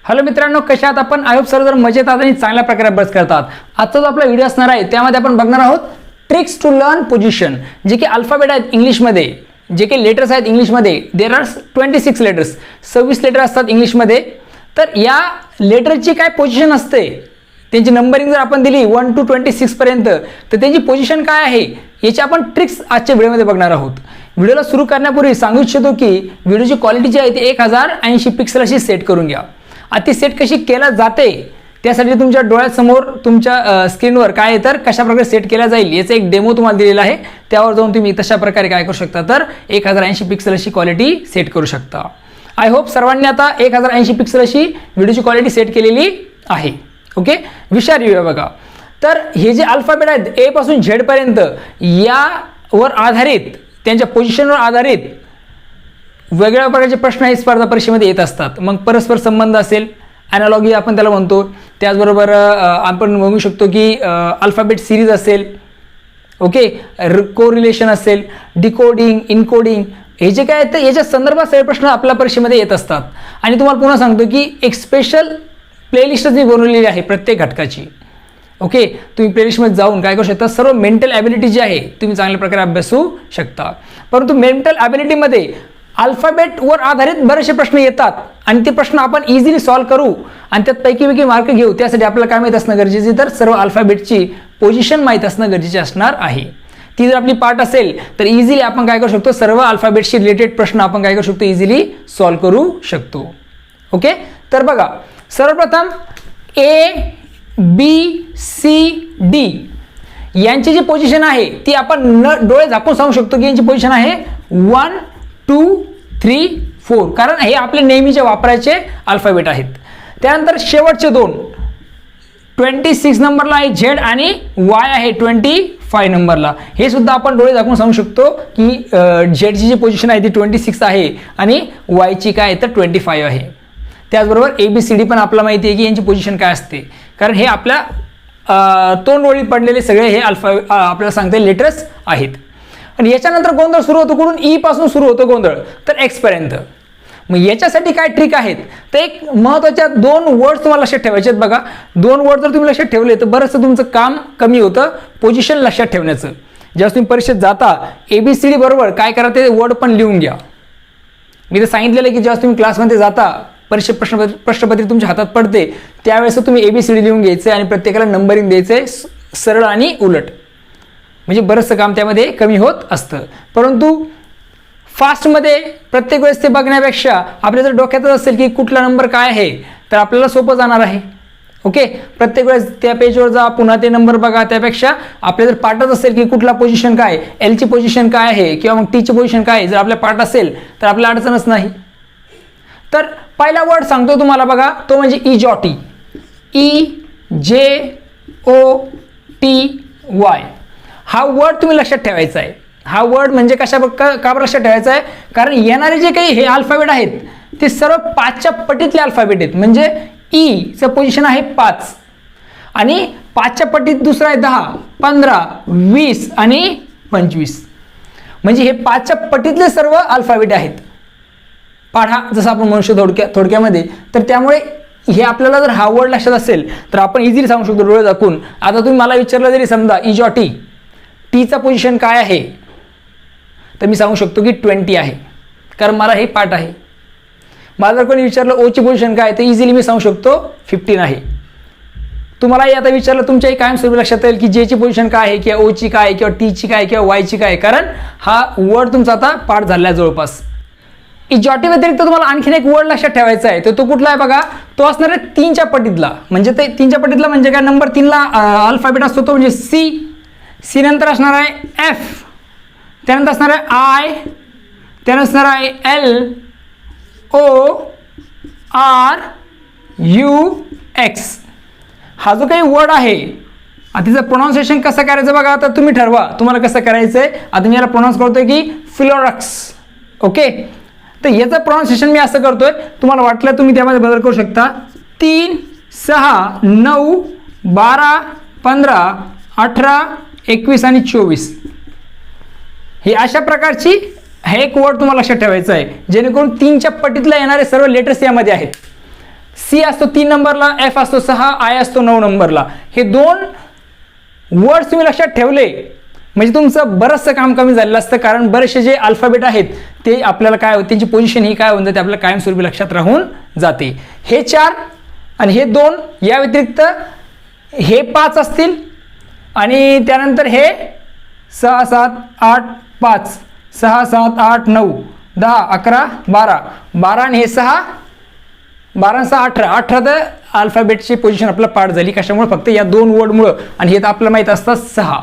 Hello मित्रांनो, कशा आहात आपण? आय होप सर्व जर मजेत आहात आणि चांगल्या प्रकारे अभ्यास करतात. आजचा जो आपला व्हिडिओ असणार आहे त्यामध्ये आपण बघणार आहोत ट्रिक्स टू लर्न पोझिशन. जे की अल्फाबेट आहेत इंग्लिशमध्ये, जे की लेटर्स आहेत इंग्लिशमध्ये. देर आर 26 लेटर्स, 26 लेटर असतात इंग्लिशमध्ये. तर या लेटरची काय पोझिशन असते, त्यांची नंबरिंग जर आपण दिली 1 to 26 पर्यंत, तर त्यांची पोझिशन काय आहे याची आपण ट्रिक्स आजच्या व्हिडिओमध्ये बघणार आहोत. व्हिडिओला सुरू करण्यापूर्वी सांगू इच्छितो की व्हिडिओची क्वालिटी जी आहे ती 1080 पिक्सल अशी सेट करून घ्या. आता ती सेट कशी केल्या जाते त्यासाठी तुमच्या डोळ्यासमोर तुमच्या स्क्रीनवर काय आहे तर कशा प्रकारे सेट केला जाईल याचा एक डेमो तुम्हाला दिलेला आहे. त्यावर जाऊन तुम्ही तशा प्रकारे काय करू शकता तर 1080 पिक्सल अशी क्वालिटी सेट करू शकता. आय होप सर्वांनी आता 1080 पिक्सल अशी व्हिडिओची क्वालिटी सेट केलेली आहे. ओके, विषय रिव्ह्यू बघा. तर हे जे अल्फाबेट आहेत ए पासून झेड पर्यंत यावर आधारित, त्यांच्या पोझिशनवर आधारित वेगवेगळ्या प्रकारचे प्रश्न हे स्पर्धा परीक्षेमध्ये येत असतात. मग परस्पर संबंध असेल, ॲनालॉगी आपण त्याला म्हणतो. त्याचबरोबर आपण बघू शकतो की अल्फाबेट सिरीज असेल, ओके, कोरिलेशन असेल, डिकोडिंग, इनकोडिंग, हे जे काय तर याच्या संदर्भात सगळे प्रश्न आपल्या परीक्षेमध्ये येत असतात. आणि तुम्हाला पुन्हा सांगतो की एक स्पेशल प्लेलिस्टच मी बनवलेली आहे प्रत्येक घटकाची. ओके, तुम्ही प्लेलिस्टमध्ये जाऊन काय करू शकता, सर्व मेंटल ॲबिलिटी जी आहे तुम्ही चांगल्या प्रकारे अभ्यासू शकता. परंतु मेंटल ॲबिलिटीमध्ये अल्फाबेटवर आधारित बरेचसे प्रश्न येतात आणि ते प्रश्न आपण इझिली सॉल्व्ह करू आणि त्यात पैकी मार्क घेऊ. त्यासाठी आपल्याला काय माहीत असणं गरजेचे तर सर्व अल्फाबेटची पोझिशन माहीत असणं गरजेचे असणार आहे. ती जर आपली पार्ट असेल तर इझिली आपण काय करू शकतो, सर्व अल्फाबेटशी रिलेटेड प्रश्न आपण काय करू शकतो, इझिली सॉल्व्ह करू शकतो. ओके, तर बघा, सर्वप्रथम ए बी सी डी यांची जी पोझिशन आहे ती आपण डोळे झाकून सांगू शकतो की यांची पोझिशन आहे 1 2 3 4, कारण हे आपले नेहमीचे वापरायचे अल्फाबेट आहेत. त्यानंतर शेवटचे दोन 26 नंबरला आहे झेड आणि वाय आहे 25 नंबरला. हे सुद्धा आपण डोळे झाकून सांगू शकतो की झेडची जी पोझिशन आहे ती 26 आहे आणि वायची काय आहे तर 25 आहे. त्याचबरोबर ABCD पण आपल्याला माहिती आहे की यांची पोझिशन काय असते, कारण हे आपल्या तोंडवळी पडलेले सगळे हे आपल्याला सांगते लेटर्स आहेत. आणि याच्यानंतर गोंधळ सुरू होतो, कुठून ई पासून सुरू होतो गोंधळ तर एक्स पर्यंत. मग याच्यासाठी काय ट्रिक आहेत तर एक महत्त्वाच्या 2 वर्ड्स तुम्हाला लक्षात ठेवायचे आहेत. बघा, 2 वर्ड जर तुम्ही लक्षात ठेवले तर बरंचसं तुमचं काम कमी होतं पोझिशन लक्षात ठेवण्याचं. ज्यावेळेस तुम्ही परीक्षेत जाता ABCD बरोबर काय करा ते वर्ड पण लिहून घ्या. मी तर सांगितलेलं की ज्यावेळेस तुम्ही क्लासमध्ये जाता, परीक्षेत प्रश्नपत्रिका तुमच्या हातात पडते त्यावेळेस तुम्ही ABCD लिहून घ्यायचे आणि प्रत्येकाला नंबरिंग द्यायचे सरळ आणि उलट, म्हणजे बरंचसं काम त्यामध्ये कमी होत असतं. परंतु फास्टमध्ये प्रत्येक वेळेस ते बघण्यापेक्षा आपल्या जर डोक्यातच असेल की कुठला नंबर काय आहे तर आपल्याला सोपं जाणार आहे. ओके, प्रत्येक वेळेस त्या पेजवर जा, पुन्हा ते नंबर बघा, त्यापेक्षा आपल्या जर पाठच असेल की कुठला पोझिशन काय, एलची पोझिशन काय आहे किंवा मग टीची पोझिशन काय आहे, जर आपल्या पाठ असेल तर आपल्याला अडचणच नाही. तर पहिला वर्ड सांगतो तुम्हाला बघा, तो म्हणजे इजॉटी, EJOTY. हा वर्ड तुम्ही लक्षात ठेवायचा आहे. हा वर्ड म्हणजे का बरं लक्षात ठेवायचा आहे, कारण येणारे जे काही हे अल्फाबेट आहेत ते सर्व 5च्या पटीतले अल्फाबेट आहेत. म्हणजे ईचं पोझिशन आहे 5 आणि 5च्या पटीत दुसरा आहे 10, 15, 20 आणि 25. म्हणजे हे 5च्या पटीतले सर्व अल्फाबेट आहेत. पाढा जसं आपण म्हणू शकतो थोडक्यामध्ये. तर त्यामुळे हे आपल्याला जर हा वर्ड लक्षात असेल तर आपण इझिली सांगू शकतो डोळे दाखवून. आता तुम्ही मला विचारलं जरी समजा इजॉटी, टीचा पोझिशन काय आहे तर मी सांगू शकतो की 20 आहे, कारण मला हे पाठ आहे. मला जर कोणी विचारलं ओची पोझिशन काय तर इझिली मी सांगू शकतो 15 आहे. तुम्हालाही आता विचारलं तुमच्याही कायमस्वरूपी लक्षात येईल की जेची पोझिशन काय आहे किंवा ओची काय किंवा टीची काय किंवा वायची काय, कारण हा वर्ड तुमचा आता पाठ झाला आहे जवळपास. इजॉटी व्यतिरिक्त तुम्हाला आणखीन एक वर्ड लक्षात ठेवायचा आहे, तर तो कुठला आहे बघा, तो असणार आहे 3च्या पटीतला. म्हणजे ते 3च्या पटीतला म्हणजे काय, नंबर 3ला अल्फाबेट असतो तो म्हणजे सी नंतर असणार आहे F, त्यानंतर असणार आहे I, त्यानंतर असणार आहे LORUX. हा जो काही वर्ड आहे तिचं प्रोनाऊन्सिएशन कसं करायचं बघा, आता तुम्ही ठरवा तुम्हाला कसं करायचं आहे. आता मी याला प्रोनाऊन्स करतोय की फिलोरक्स. ओके, तर याचं प्रोनाऊन्सिएशन मी असं करतोय, तुम्हाला वाटलं तुम्ही त्यामध्ये बदल करू शकता. 3 6 9 12 15 18 21 आणि 24 ही अशा प्रकारची हे एक वर्ड तुम्हाला लक्षात ठेवायचं आहे, जेणेकरून 3च्या पटीतला येणारे सर्व लेटर्स यामध्ये आहेत. सी असतो 3 नंबरला, एफ असतो 6, आय असतो 9 नंबरला. हे 2 वर्ड्स तुम्ही लक्षात ठेवले म्हणजे तुमचं बरंचसं काम कमी झालेलं असतं, कारण बरेचसे जे अल्फाबेट आहेत ते आपल्याला काय होते, त्यांची पोझिशन ही काय होऊन जाते आपल्याला कायमस्वरूपी लक्षात राहून जाते. हे 4 आणि हे 2, या व्यतिरिक्त हे 5 असतील आणि त्यानंतर हे 6, 7, 8, 5, 6, 7, 8, 9, 10, 11, 12, 12 आणि हे 6, 12, 6, 18, 18 तर अल्फाबेटची पोझिशन आपल्याला पाठ झाली. कशामुळे? फक्त या 2 वर्डमुळं, आणि हे तर आपल्याला माहीत असतात 6.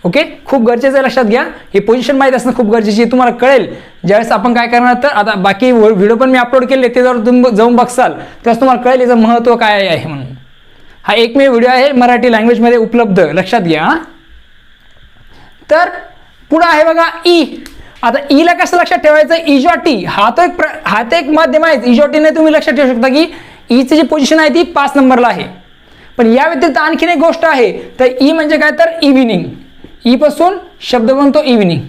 ओके, खूप गरजेचं आहे, लक्षात घ्या. हे पोझिशन माहीत असणं खूप गरजेची आहे. तुम्हाला कळेल ज्यावेळेस आपण काय करणार, तर आता बाकी व्हिडिओ पण मी अपलोड केले, ते जर तुम्ही जाऊन बघसाल त्यावेळेस तुम्हाला कळेल याचं महत्त्व काय आहे म्हणून. हा एकमेव व्हिडिओ आहे मराठी लँग्वेजमध्ये उपलब्ध, लक्षात घ्या. तर पुढं आहे बघा ई. आता ईला कसं लक्षात ठेवायचं? इजॉटी हा तर एक माध्यम आहे. इजॉटीने तुम्ही लक्षात ठेवू शकता की ईची जी पोझिशन आहे ती 5 नंबरला आहे. पण या व्यतिरिक्त आणखीन एक गोष्ट आहे, तर ई म्हणजे काय, तर इव्हिनिंग. ई पासून शब्द बनतो इव्हिनिंग.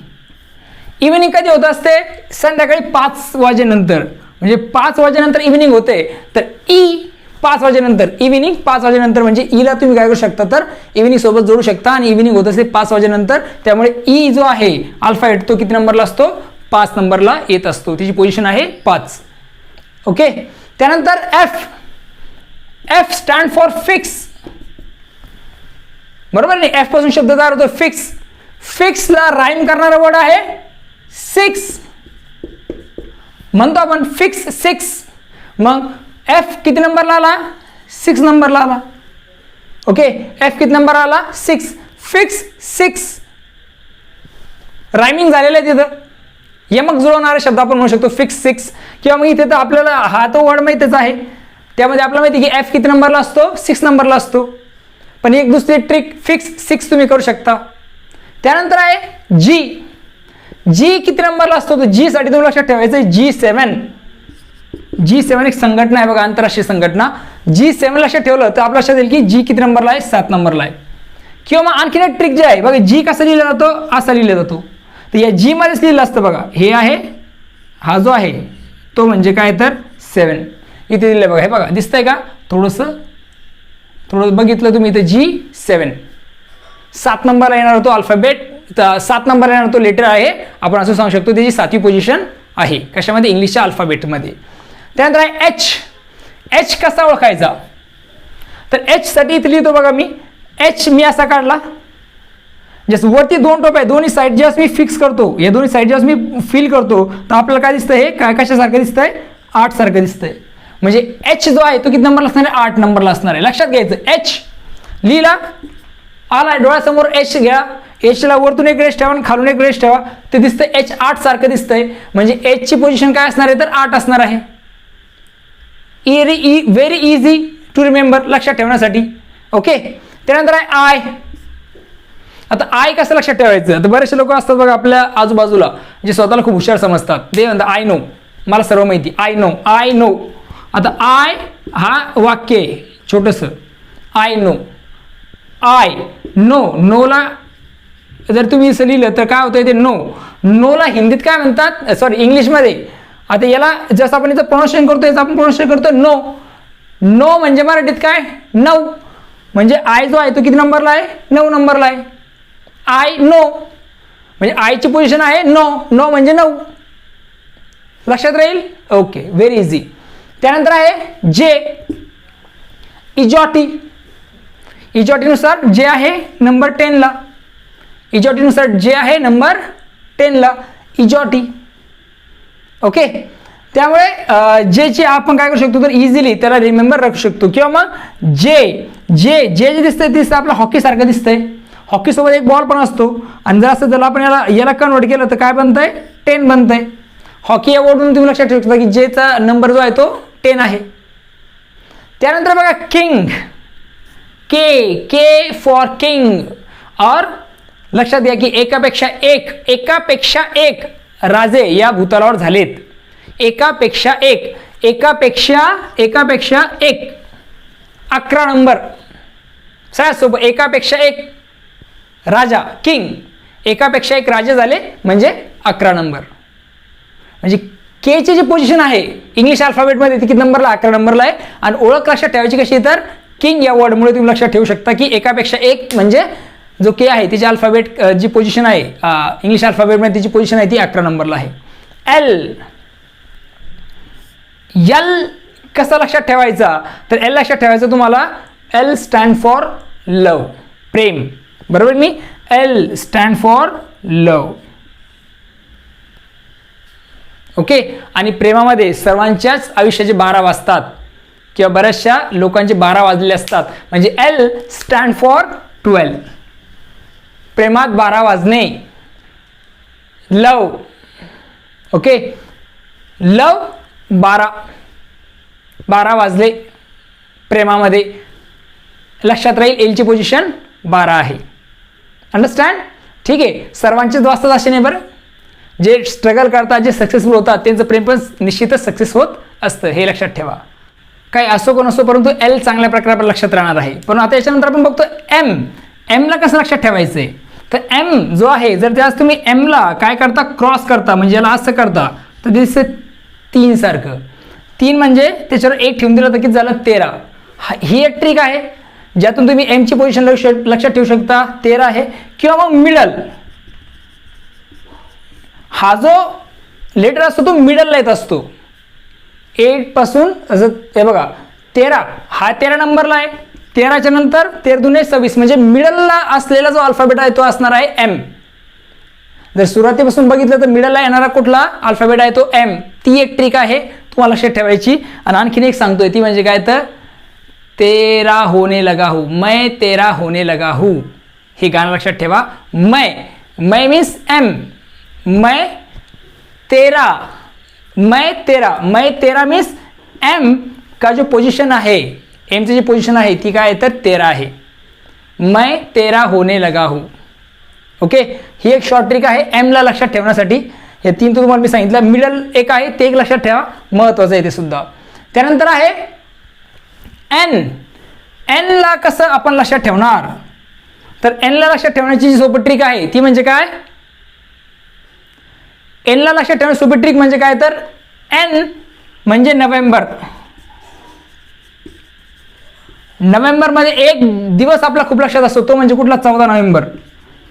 इव्हिनिंग कधी होत असते? संध्याकाळी 5 वाजेनंतर, म्हणजे 5 वाजेनंतर इव्हिनिंग होते. तर ई 5 वाजेनंतर, इव्हिनिंग 5 वाजेनंतर, म्हणजे ईला तुम्ही काय करू शकता, तर इव्हिनिंग सोबत जोडू शकता आणि इव्हिनिंग होत असते 5 वाजेनंतर. त्यामुळे ई जो आहे अल्फाबेट तो किती नंबरला असतो? 5 नंबरला येत असतो. तिची पोझिशन आहे 5. ओके, त्यानंतर F. F stand for fix. बरोबर नाही? एफ पासून शब्द तयार होतो फिक्स. फिक्सला राईम करणारा वर्ड आहे 6. म्हणतो आपण फिक्स 6. मग एफ किती नंबरला आला? 6 नंबरला आला. ओके, एफ किती नंबर आला? 6. फिक्स 6 रायमिंग झालेलं आहे तिथं. यमक जुळवणारे शब्द आपण म्हणू शकतो फिक्स 6. किंवा मग इथे तर आपल्याला हा तो वर्ड माहितीच आहे, त्यामध्ये आपल्याला माहिती की एफ किती नंबरला असतो? 6 नंबरला असतो. पण एक दुसरी ट्रिक, फिक्स 6 तुम्ही करू शकता. त्यानंतर आहे जी. जी किती नंबरला असतो? तर जी साठी तुम्ही लक्षात ठेवायचं आहे G7. G7 एक संघटना आहे बघा, आंतरराष्ट्रीय संघटना. G7 लक्षात ठेवलं तर आपल्या लक्षात येईल की जी किती नंबरला आहे? 7 नंबरला आहे. किंवा मग आणखीन एक ट्रिक जी आहे बघा, जी कसा लिहिला जातो? असा लिहिला जातो. तर या जी मध्येच लिहिलं असतं बघा. हे आहे, हा जो आहे तो म्हणजे काय, तर 7 इथे दिलं बघा. हे बघा, दिसतंय का? थोडं बघितलं तुम्ही इथे G7 7 नंबरला येणार होतो अल्फाबेट, 7 नंबरला येणार तो लेटर आहे. आपण असं सांगू शकतो त्याची 7वी पोझिशन आहे. कशामध्ये? इंग्लिशच्या अल्फाबेटमध्ये. त्यानंतर आहे एच. एच कसा ओळखायचा? तर एच साठी इथे लिहितो बघा मी. एच मी असा काढला, जसं वरती 2 टोप आहे, दोन्ही साईड जेव्हा मी फिक्स करतो, या दोन्ही साईड जेव्हा मी फिल करतो तर आपल्याला काय दिसतंय? हे काय कशासारखं दिसतंय? 8 सारखं दिसतंय. म्हणजे एच जो आहे तो किती नंबरला असणार आहे? 8 नंबरला असणार आहे. लक्षात घ्यायचं. एच लिहिला, आला डोळ्यासमोर एच घ्या. एचला वरतून एक रेष ठेवा आणि खालून एक रेष ठेवा. ते दिसतंय एच 8 सारखं दिसतंय. म्हणजे एचची पोझिशन काय असणार आहे? तर 8 असणार आहे. व्हेरी इझी टू रिमेंबर, लक्षात ठेवण्यासाठी. ओके, त्यानंतर आहे आय. आता आय कसं लक्षात ठेवायचं? आता बरेचसे लोक असतात बघा आपल्या आजूबाजूला जे स्वतःला खूप हुशार समजतात. ते म्हणतात आय नो, मला सर्व माहिती. I know, I know. आता आय हा वाक्य आहे छोटंसं. I know, I know. नोला जर तुम्ही असं लिहिलं तर काय होतं? ते नो. नोला हिंदीत काय म्हणतात? सॉरी, इंग्लिशमध्ये. आता याला जसं आपण याचं प्रोनाउन्सिएशन करतो, याचं आपण प्रोनाउन्सिएशन करतो नो. नो म्हणजे मराठीत काय? 9. म्हणजे आय जो आहे तो किती नंबरला आहे? 9 नंबरला आहे. आय नो म्हणजे आयची पोझिशन आहे 9. 9 म्हणजे 9. लक्षात राहील? Okay, very easy. त्यानंतर आहे जे. इजॉटी. इजॉटीनुसार जे आहे नंबर 10 ला. इजॉटीनुसार जे आहे नंबर 10 ला. इजॉटी. ओके, त्यामुळे जेची आपण काय करू शकतो? तर इझिली त्याला रिमेंबर राखू शकतो. किंवा मग जे जे जे दिसतंय ते दिसतं आपलं हॉकी सारखं दिसतंय. हॉकी सोबत एक बॉल पण असतो आणि जर असं त्याला आपण याला कन्वर्ट केलं तर काय बनतंय? 10 बनतंय. हॉकी या वर्डवरून तुम्ही लक्षात ठेवू शकता की जेचा नंबर जो आहे तो 10 आहे. त्यानंतर बघा king. K. K for king. और लक्षात घ्या की एकापेक्षा एक राजे या भूतलावर झालेत. एकापेक्षा एक 11 नंबर. सगळ्यात सोपं. एकापेक्षा एक राजा, किंग. एकापेक्षा एक राजे झाले म्हणजे 11 नंबर. म्हणजे केची जी पोझिशन आहे इंग्लिश अल्फाबेटमध्ये ती किती नंबरला, 11 नंबरला आहे. आणि ओळख लक्षात ठेवायची कशी, तर किंग या वर्डमुळे तुम्ही लक्षात ठेवू शकता की एकापेक्षा एक म्हणजे जो के आहे तिची अल्फाबेट जी पोझिशन आहे इंग्लिश अल्फाबेटमध्ये तिची पोझिशन आहे ती 11 नंबरला आहे. एल कसा लक्षात ठेवायचा, तर एल लक्षात ठेवायचं तुम्हाला. एल स्टँड फॉर लव, प्रेम, बरोबर. मी L stand for love. Okay. आणि प्रेमामध्ये सर्वांच्याच आयुष्याचे 12 वाजतात किंवा बऱ्याचशा लोकांचे 12 वाजलेले असतात, म्हणजे एल स्टँड फॉर 12. प्रेमात 12 वाजणे, लव. ओके. लव 12 वाजले प्रेमामध्ये, लक्षात राहील एलची पोझिशन 12 आहे. अंडरस्टँड. ठीक आहे. सर्वांचेच वाजतात असे नाही बरं, जे स्ट्रगल करतात, जे सक्सेसफुल होतात त्यांचं प्रेम पण निश्चितच सक्सेस होत असतं, हे लक्षात ठेवा. काही असो कोण असो, परंतु एल चांगल्या प्रकारे आपल्या लक्षात राहणार आहे. पण आता याच्यानंतर आपण बघतो एमला कसं लक्षात ठेवायचंय, तर एम जो आहे जर त्यास तुम्ही एमला काय करता, क्रॉस करता, म्हणजे याला असं करता तर दिसते 3 सारखं. 3 म्हणजे त्याच्यावर 1 ठेवून दिलं तर किती झालं, 13. ही एक ट्रिक आहे ज्यातून तुम्ही एमची पोझिशन लक्षात ठेवू शकता, 13 आहे. किंवा मग मिडल, हा जो लेटर असतो तो मिडलला येत असतो. 8 पासून हे बघा 13, हा 13 नंबरला आहे. 13च्या नंतर 13 दुने 26, म्हणजे मिडलला असलेला जो अल्फाबेट आहे तो असणार आहे एम. जर सुरुवातीपासून बघितलं तर मिडलला येणारा कुठला अल्फाबेट आहे तो एम. ती एक ट्रिक आहे तुम्हाला लक्षात ठेवायची. आणि आणखीन एक सांगतोय ती म्हणजे काय, तर तेरा होने लगा हूँ, मैं तेरा होने लगा हूँ, हे गाणं लक्षात ठेवा. मैं मीन्स एम, मैं तेरा मीन्स एम का जो पोझिशन आहे, एमची जी पोझिशन आहे ती काय आहे तर 13 आहे. मैं तेरा होने लगा हूँ. ओके. ही एक शॉर्ट ट्रिक आहे एमला लक्षात ठेवण्यासाठी. हे 3 तुम्हाला मी सांगितलं. मिडल एक आहे ते एक लक्षात ठेवा, महत्वाचं आहे ते सुद्धा. त्यानंतर आहे एनला कसं आपण लक्षात ठेवणार, तर एनला लक्षात ठेवण्याची जी सोपी ट्रिक आहे ती म्हणजे काय, एनला लक्षात ठेवण्याची सोपी ट्रिक म्हणजे काय, तर एन म्हणजे नोव्हेंबर. नोव्हेंबरमध्ये एक दिवस आपला खूप लक्षात असतो, तो म्हणजे कुठला, 14 नोव्हेंबर,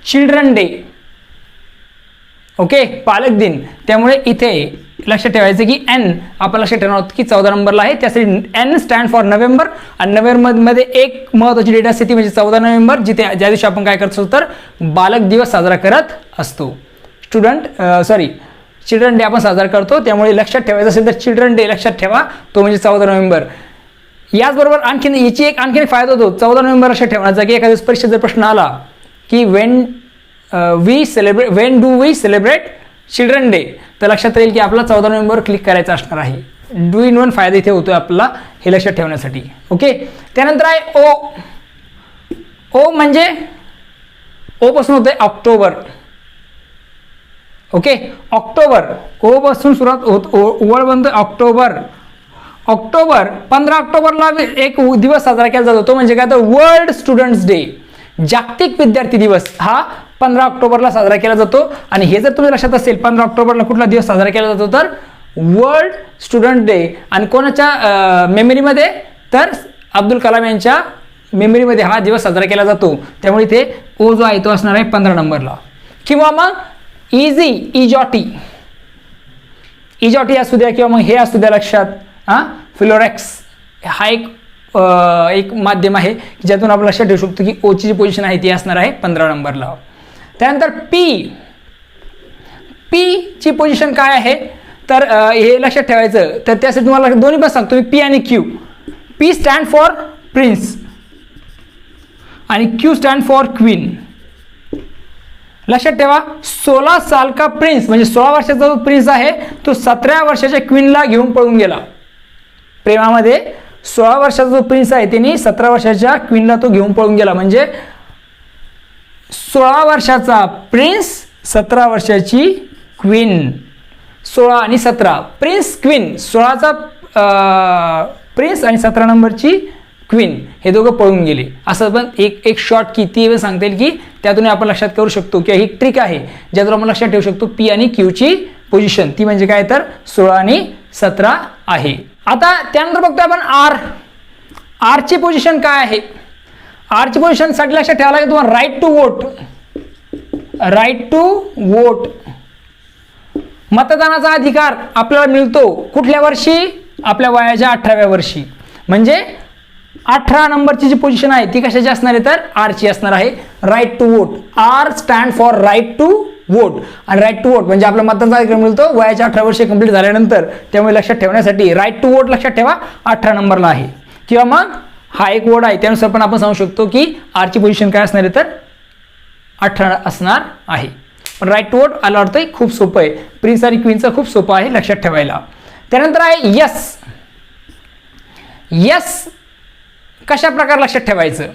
चिल्ड्रन डे. ओके, पालक दिन. त्यामुळे इथे लक्षात ठेवायचं की एन आपण लक्षात ठेवणार आहोत की 14 नंबरला आहे, त्यासाठी एन स्टँड फॉर नोव्हेंबर. आणि नोव्हेंबरमध्ये एक महत्त्वाची डेट असते ती म्हणजे 14 नोव्हेंबर, ज्या दिवशी आपण काय करतो तर बालक दिवस साजरा करत असतो. चिल्ड्रन डे आपण साजरा करतो. त्यामुळे लक्षात ठेवायचं असेल तर चिल्ड्रन डे लक्षात ठेवा, तो म्हणजे 14 नोव्हेंबर. याचबरोबर आणखीन एक फायदा होतो 14 नोव्हेंबर लक्षात ठेवण्याचा, की एखाद्या परीक्षेत जर प्रश्न आला की when do we celebrate children day, तर लक्षात राहील की आपला 14 नोव्हेंबरवर क्लिक करायचं असणार आहे. डू इन वन फायदा इथे होतोय आपला, हे लक्षात ठेवण्यासाठी. ओके. त्यानंतर आहे ओ म्हणजे ओ पासून होतंय ऑक्टोबर. ओके. ऑक्टोबर, ओ पासून सुरुवात वळ बनतोय ऑक्टोबर. 15 ऑक्टोबरला एक दिवस साजरा केला जातो, तो म्हणजे काय तर वर्ल्ड स्टुडंट्स डे, जागतिक विद्यार्थी दिवस. हा 15 ऑक्टोबरला साजरा केला जातो. आणि हे जर तुम्ही लक्षात असेल 15 ऑक्टोबरला कुठला दिवस साजरा केला जातो तर वर्ल्ड स्टुडंट डे. आणि कोणाच्या मेमरीमध्ये, तर अब्दुल कलाम यांच्या मेमरीमध्ये हा दिवस साजरा केला जातो. त्यामुळे इथे ओ जो आहे तो असणार आहे 15 नंबरला. किंवा मग इजॉटी असू द्या, किंवा मग हे असू द्या लक्षात. फिलोरेक्स हा एक माध्यम आहे ज्यातून आपण लक्षात ठेवू शकतो की ओची जी पोझिशन आहे ती असणार आहे 15 नंबरला. त्यानंतर पी ची पोझिशन काय आहे, तर हे लक्षात ठेवायचं. तर त्यासाठी तुम्हाला दोन्ही पण सांगतो मी, पी आणि Q. P stand for prince आणि क्यू स्टँड फॉर क्वीन. लक्षात ठेवा, 16 साल का प्रिन्स म्हणजे 16 वर्षाचा जो प्रिन्स आहे तो 17 वर्षाच्या क्वीनला घेऊन पळून गेला. प्रेमामध्ये 16 वर्षाचा जो प्रिन्स आहे त्यांनी 17 वर्षाच्या क्वीनला तो घेऊन पळून गेला. म्हणजे 16 वर्षाचा प्रिन्स, 17 वर्षाची क्वीन. 16 आणि 17 प्रिन्स क्वीन, 16चा प्रिन्स आणि 17 नंबरची क्वीन, हे दोघं पळून गेले. असं पण एक शॉर्ट की ती पण सांगता येईल की त्यातून आपण लक्षात करू शकतो, किंवा ही ट्रिक आहे ज्यातून आपण लक्षात ठेवू शकतो पी आणि क्यूची पोझिशन ती म्हणजे काय तर 16 आणि 17 आहे. आता त्यानंतर बघतोय आपण आरची पोझिशन काय आहे. आरची पोझिशन साठी लक्षात ठेवायला लागेल तुम्हाला राईट टू वोट मतदानाचा अधिकार आपल्याला मिळतो कुठल्या वर्षी, आपल्या वयाच्या 18व्या वर्षी. म्हणजे 18 नंबरची जी पोझिशन आहे ती कशाची असणार आहे तर आरची असणार आहे. Right to vote, R stand for right to vote. आणि राईट टू वोट म्हणजे आपला मतदानाचा अधिकार मिळतो वयाच्या 18 वर्षे कंप्लीट झाल्यानंतर. त्यामुळे लक्षात ठेवण्यासाठी राईट टू वोट लक्षात ठेवा 18 नंबरला आहे. किंवा मग हा एक वोट आहे त्यानुसार पण आपण सांगू शकतो की आरची पोझिशन काय असणार आहे तर 18 असणार आहे. पण राईट टू वोट आला अर्थ खूप सोपं आहे. प्रिन्स आणि क्वीनचं खूप सोपं आहे लक्षात ठेवायला. त्यानंतर आहे यस. यस कशा प्रकारे लक्षात ठेवायचं.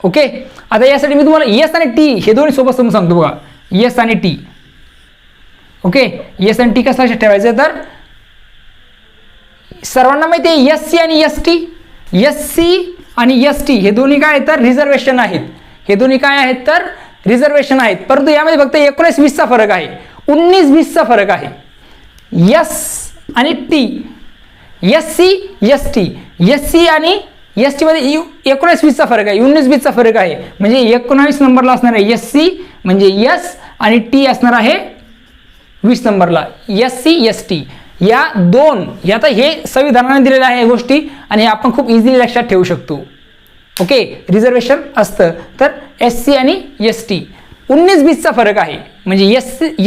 ओके, आता यासाठी मी तुम्हाला यस आणि टी हे दोन्ही सोबत समजून सांगतो बघा. यस आणि टी. ओके, यस आणि टी कसं लक्षात ठेवायचं तर सर्वांना माहिती आहे एस सी आणि एस टी. एस सी आणि एस टी हे दोन्ही काय आहेत तर रिझर्वेशन आहेत. हे दोन्ही काय आहेत तर रिझर्वेशन आहेत. परंतु यामध्ये फक्त 19-20चा फरक आहे, 19-20चा फरक आहे. एस आणि T, S C S T, S C आणि एस टी मध्ये 19-20चा फरक आहे, 19-20चा फरक आहे. म्हणजे 19 नंबरला असणार आहे एस सी म्हणजे एस आणि टी असणार आहे 20 नंबरला एस सी एस टी. या दोन आता हे संविधानाने दिलेल्या आहे गोष्टी आणि आपण खूप इझिली लक्षात ठेवू शकतो. ओके, रिझर्वेशन असतं तर एस सी आणि एस टी 19-20चा फरक आहे. म्हणजे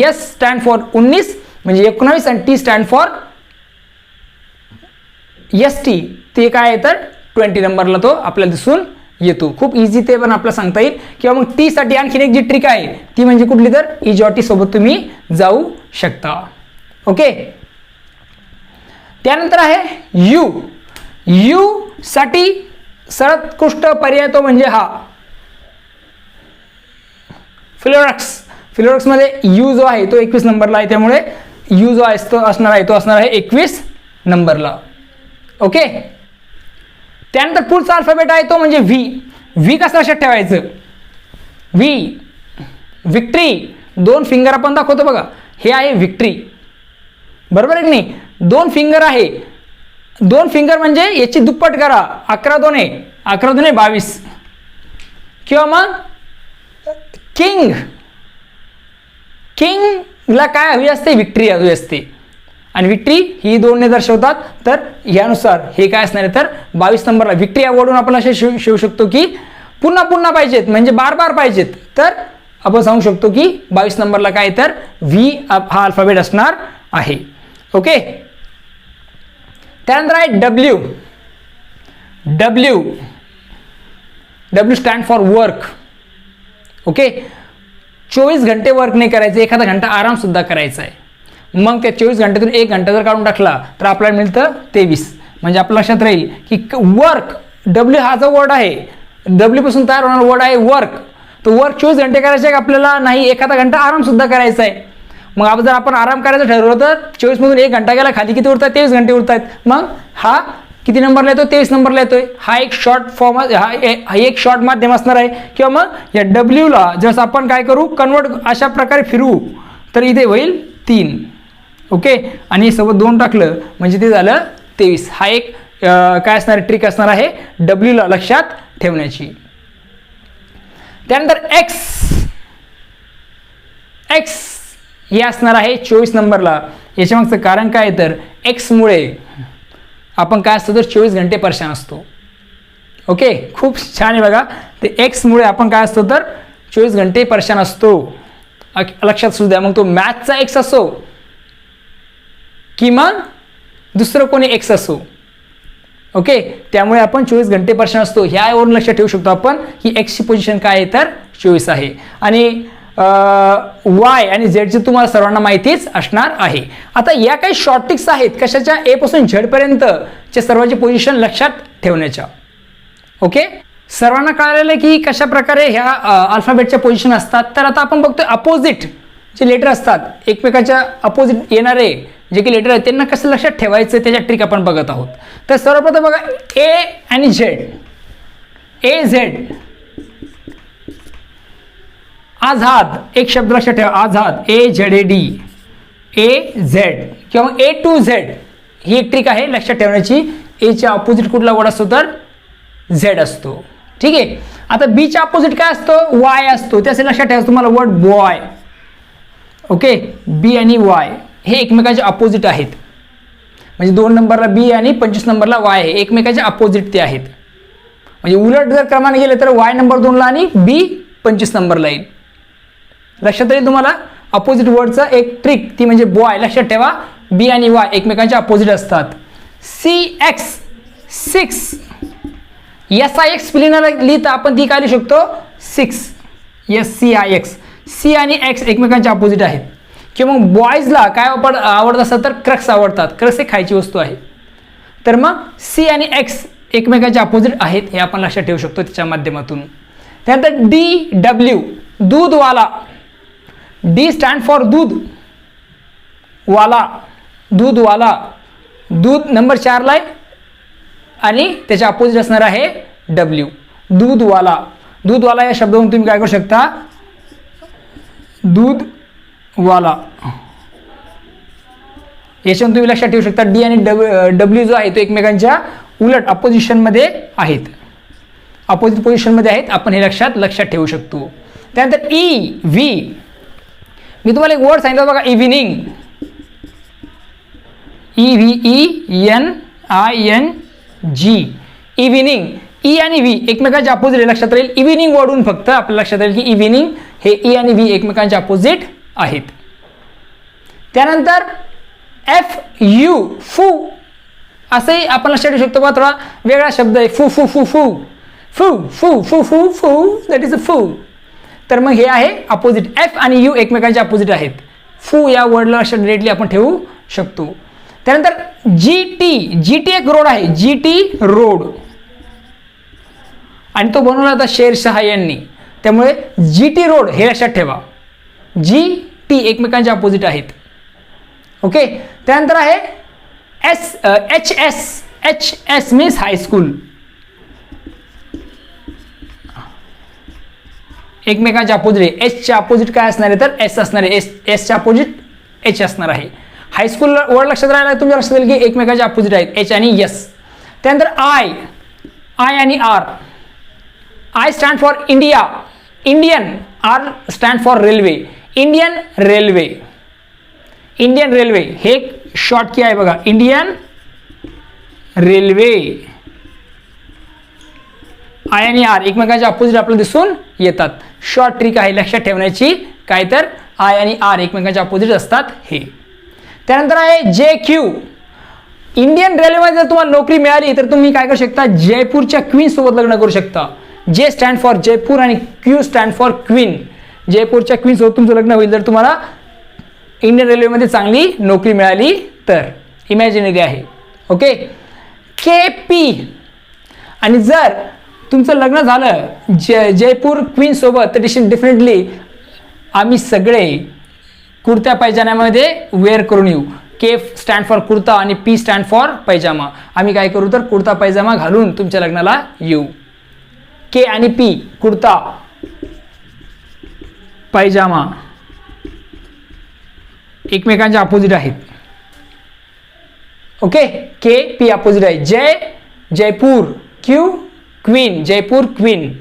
एस स्टँड फॉर 19 म्हणजे 19 आणि T stand for S T ते काय आहे तर 20 नंबरला तो आपल्याला दिसून येतो. खूप इझी ते पण आपल्याला सांगता येईल. किंवा मग टी साठी आणखीन एक जी ट्रिक आहे ती म्हणजे कुठली तर इजॉटी सोबत तुम्ही जाऊ शकता. ओके, त्यानंतर आहे यू. यू साठी सर्वोत्कृष्ट पर्याय तो म्हणजे हा फिलोरक्स. फिलोरक्समध्ये यू जो आहे तो 21 नंबरला आहे. त्यामुळे यू जो आहे तो असणार आहे 21 नंबरला. ओके, त्यानंतर पुढचा अल्फाबेट आहे तो म्हणजे व्ही. व्ही कसं लक्षात ठेवायचं. व्ही विक्ट्री, 2 फिंगर आपण दाखवतो बघा, हे आहे विक्ट्री. बरोबर आहे की नाही. 2 फिंगर आहे, 2 फिंगर म्हणजे याची दुप्पट करा, 11 दोने 22. किंवा मग किंग, किंगला काय हवी असते विक्ट्री हवी असते आणि विक्ट्री ही 2 ने दर्शवतात. तर यानुसार हे काय असणार आहे तर 22 नंबरला विक्ट्री आवडून आपण असे शिवू शकतो की पुन्हा पाहिजेत म्हणजे बार पाहिजेत. तर आपण सांगू शकतो की 22 नंबरला काय तर व्ही हा अल्फाबेट असणार आहे. ओके, त्यानंतर आहे W. W stand for work. Okay, 24 घंटे वर्क नाही करायचं, एखादा घंटा आराम सुद्धा करायचा आहे. मग त्या 24 घंट्यातून 1 घंटा जर काढून टाकला तर आपल्याला मिळतं 23. म्हणजे आपल्या लक्षात राहील की वर्क, डब्ल्यू हा जो वर्ड आहे, डब्ल्यू पासून तयार होणारा वर्ड आहे वर्क. तो वर्क 24 घंटे करायचे आहे आपल्याला नाही, एखादा घंटा आराम सुद्धा करायचा आहे. मग जर आपण आराम करायचं ठरवलं तर 24 मधून 1 घंटा गेला, खाली किती उरतात 23 घंटे उरतात. मग हा किती नंबरला येतो 23 नंबरला येतोय. हा एक शॉर्ट फॉर्म, हा एक शॉर्ट माध्यम असणार आहे. किंवा मग या डब्ल्यूला जसं आपण काय करू कन्वर्ट अशा प्रकारे फिरवू तर इथे होईल 3. ओके, आणि सोबत 2 टाकलं म्हणजे ते झालं 23. हा एक काय असणार ट्रिक असणार आहे डब्ल्यूला लक्षात ठेवण्याची. त्यानंतर एक्स हे असणार आहे 24 नंबरला. याच्या मागचं कारण काय तर एक्समुळे आपण काय असतो तर 24 घंटे परेशान असतो. ओके, खूप छान आहे बघा. ते एक्समुळे आपण काय असतो तर 24 घंटे परेशान असतो. लक्षात सुद्धा मग तो मॅथचा एक्स असो किंवा दुसरं कोणी एक्स असो. ओके, त्यामुळे आपण 24 घंटे परेशान असतो. ह्यावरून लक्षात ठेवू शकतो आपण की एक्सची पोझिशन काय आहे तर 24 आहे. आणि वाय आणि झेडची तुम्हाला सर्वांना माहितीच असणार आहे. आता या काही शॉर्ट ट्रिक्स आहेत कशाच्या ए पासून झेड पर्यंतच्या सर्वांची पोझिशन लक्षात ठेवण्याच्या. ओके, सर्वांना कळालेलं आहे की कशा प्रकारे ह्या अल्फाबेटच्या पोझिशन असतात. तर आता आपण बघतोय अपोजिट जे लेटर असतात एकमेकाच्या अपोजिट येणारे जे की लेटर आहेत त्यांना कसं लक्षात ठेवायचं त्याच्या ट्रिक आपण बघत आहोत. तर सर्वप्रथम बघा ए आणि झेड. ए झेड, आझाद एक शब्द लक्षात ठेवा Azad, A Z A D. AZ किंवा A to Z ही एक ट्रिक आहे लक्षात ठेवण्याची. एच्या ऑपोजिट कुठला वर्ड असतो तर Z असतो. ठीक आहे. आता बीच्या ऑपोजिट काय असतो Y असतो. त्यासाठी लक्षात ठेवायचं तुम्हाला वर्ड बॉय. ओके, बी आणि Y हे एकमेकांचे ऑपोजिट आहेत. म्हणजे 2 नंबरला बी आणि 25 नंबरला Y आहे, एकमेकांचे ऑपोजिट ते आहेत. म्हणजे उलट जर क्रमाने गेले तर Y नंबर 2ला आणि बी 25 नंबरला येईल. लक्षात येईल तुम्हाला अपोजिट वर्डचा एक ट्रिक ती म्हणजे बॉय. लक्षात ठेवा बी आणि Y एकमेकांच्या अपोजिट असतात. CX 6 SIX लिहिता आपण ती काय लिहू शकतो 6 SCIX. C आणि X एकमेकांच्या अपोजिट आहेत. किंवा मग बॉयजला काय आवडत असतं तर क्रक्स आवडतात. क्रक्स एक खायची वस्तू आहे. तर मग C आणि X एकमेकांच्या अपोजिट आहेत हे आपण लक्षात ठेवू शकतो त्याच्या माध्यमातून. त्यानंतर DW दूधवाला. D स्टँड फॉर दूध वाला, दूधवाला. दूध नंबर 4ला आहे आणि त्याच्या अपोजिट असणार आहे W. दूधवाला. दूधवाला या शब्दावरून तुम्ही काय करू शकता दूधवाला याच्यावरून तुम्ही लक्षात ठेवू शकता D आणि W जो आहे तो एकमेकांच्या उलट अपोजिशनमध्ये आहेत, अपोजिट पोझिशनमध्ये आहेत. आपण हे लक्षात ठेवू शकतो. त्यानंतर EV मी तुम्हाला एक वर्ड सांगितलं बघा इव्हिनिंग. EVENING evening. E आणि V एकमेकांच्या अपोजिट लक्षात राहील. इव्हिनिंग वर्डून फक्त आपल्याला लक्षात राहील की इव्हिनिंग हे E आणि V एकमेकांच्या अपोजिट आहेत. त्यानंतर FU फू असंही आपण लक्षात ठेवू शकतो. बघा थोडा वेगळा शब्द आहे फू फू फू फू फू फू फू फू फू दॅट इज अ फू. तर मग हे आहे अपोजिट. F आणि U एकमेकांचे अपोजिट आहेत. फू या वर्डला लक्षात डिरेक्टली आपण ठेवू शकतो. त्यानंतर GT एक रोड आहे. GT रोड आणि तो बनवला होता शेरशाह यांनी. त्यामुळे GT रोड हे लक्षात ठेवा. GT एकमेकांच्या अपोजिट आहेत. ओके. त्यानंतर आहे HS मीन्स हायस्कूल. एकमेकांच्या अपोजिट आहे. एचच्या अपोजिट काय असणार आहे तर S असणार आहे. एसच्या अपोजिट H असणार आहे. हायस्कूल वर्ड लक्षात राहिला तुमच्या लक्षात येईल की एकमेकांच्या अपोजिट आहेत H आणि S. त्यानंतर I आणि R. I stand for India, Indian. R stand for railway, Indian railway. Indian railway हे एक शॉर्ट की आहे बघा. Indian railway. I आणि R एकमेकांच्या अपोजिट आपल्याला दिसून येतात. शॉर्ट ट्रिक आहे लक्षात ठेवण्याची. काय तर I आणि R एकमेकांच्या अपोजिट असतात हे. त्यानंतर आहे JQ. इंडियन रेल्वेमध्ये जर तुम्हाला नोकरी मिळाली तर तुम्ही काय करू शकता जयपूरच्या क्वीन सोबत लग्न करू शकता. J स्टँड फॉर जयपूर आणि Q स्टँड फॉर क्वीन. जयपूरच्या क्वीन सोबत तुमचं लग्न होईल जर तुम्हाला इंडियन रेल्वेमध्ये चांगली नोकरी मिळाली तर. इमॅजिनरी आहे. ओके. KP आणि जर तुमचं लग्न झालं जयपूर क्वीन सोबत तर डेफिनेटली आम्ही सगळे कुर्त्या पैजाम्यामध्ये वेअर करून येऊ. K स्टँड फॉर कुर्ता आणि P स्टँड फॉर पैजामा. आम्ही काय करू तर कुर्ता पैजामा घालून तुमच्या लग्नाला येऊ. K आणि P कुर्ता पैजामा एकमेकांच्या अपोजिट आहेत. ओके. K P अपोजिट आहे. Jaipur Q queen, Jaipur queen.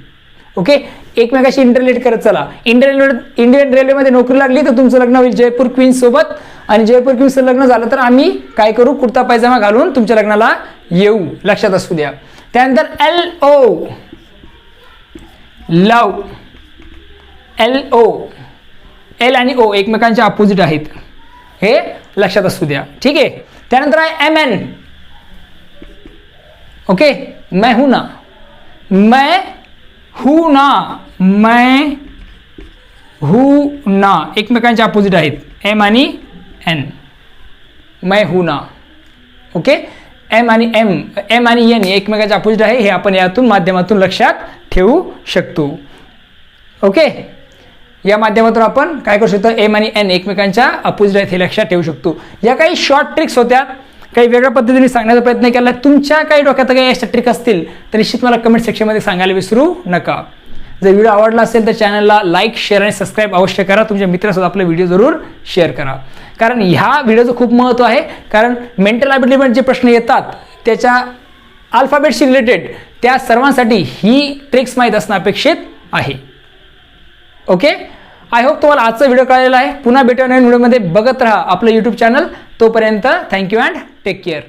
Okay. एकमेकाशी इंटरलेट करत चला. इंडियन रेल्वेमध्ये नोकरी लागली तर तुमचं लग्न होईल जयपूर क्वीन सोबत आणि जयपूर क्वीनचं लग्न झालं तर आम्ही काय करू कुर्ता पैजामा घालून तुमच्या लग्नाला येऊ. लक्षात असू द्या. त्यानंतर LO लव. LO L आणि O एकमेकांच्या अपोजिट आहेत हे लक्षात असू द्या. ठीक आहे. त्यानंतर आहे MN. ओके. मैं हूं ना. मैं हूं ना एकमेकांच्या अपोजिट आहेत M आणि N. मैं हूं ना. ओके. M आणि N एकमेकांच्या अपोजिट आहे हे आपण यातून माध्यमातून लक्षात ठेवू शकतो. ओके. या माध्यमातून आपण काय करू शकतो M आणि N एकमेकांच्या अपोजिट आहेत हे लक्षात ठेवू शकतो. या काही शॉर्ट ट्रिक्स होत्या. काही वेगळ्या पद्धतीने सांगण्याचा प्रयत्न केला. तुमच्या काही डोक्यात काही अशा ट्रिक असतील तर निश्चित मला कमेंट सेक्शनमध्ये सांगायला विसरू नका. जर व्हिडिओ आवडला असेल तर चॅनलला लाईक, शेअर आणि सबस्क्राईब अवश्य करा. तुमच्या मित्रासोबत आपला व्हिडिओ जरूर शेअर करा, कारण ह्या व्हिडिओचं खूप महत्त्व आहे. कारण मेंटल ॲबिलिटीमध्ये जे प्रश्न येतात त्याच्या अल्फाबेटशी रिलेटेड त्या सर्वांसाठी ही ट्रिक्स माहीत असणं अपेक्षित आहे. ओके, आय होप तुम्हाला आजचा व्हिडिओ कळलेला आहे. पुन्हा भेटूया नवीन व्हिडिओमध्ये. बघत राहा आपलं यूट्यूब चॅनल. तोपर्यंत थँक्यू अँड टेक केअर.